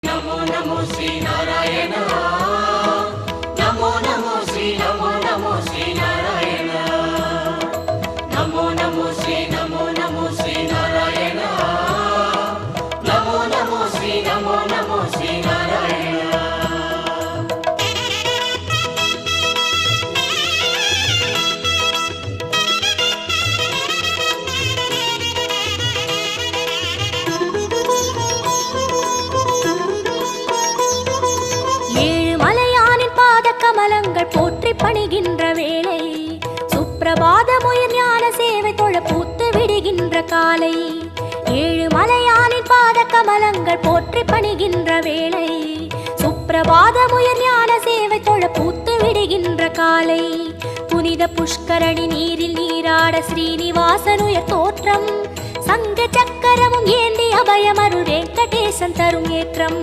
नमो नमो श्री नारायण नमो नमो श्री नमो नमो श्री नारायण नमो नमो श्री नारायण नमो नमो श्री नारायण கமலங்கள் போற்றி பணிகின்ற வேளை சுப்பிரபாதமுயர் ஞான சேவை தொழ பூத்து விடுகின்ற காலை ஏழு மலையானின் பாத கமலங்கள் போற்றி பணிகின்ற வேளை சுப்பிரபாதமுயர் ஞான சேவை தொழ பூத்து விடுகின்ற காலை புனித புஷ்கரணி நீரில் நீராட ஸ்ரீனிவாசனுயர் தோற்றம் சங்க சக்கரமும் ஏந்தி அபயமருள் வெங்கடேசன் தரும் ஏற்றம்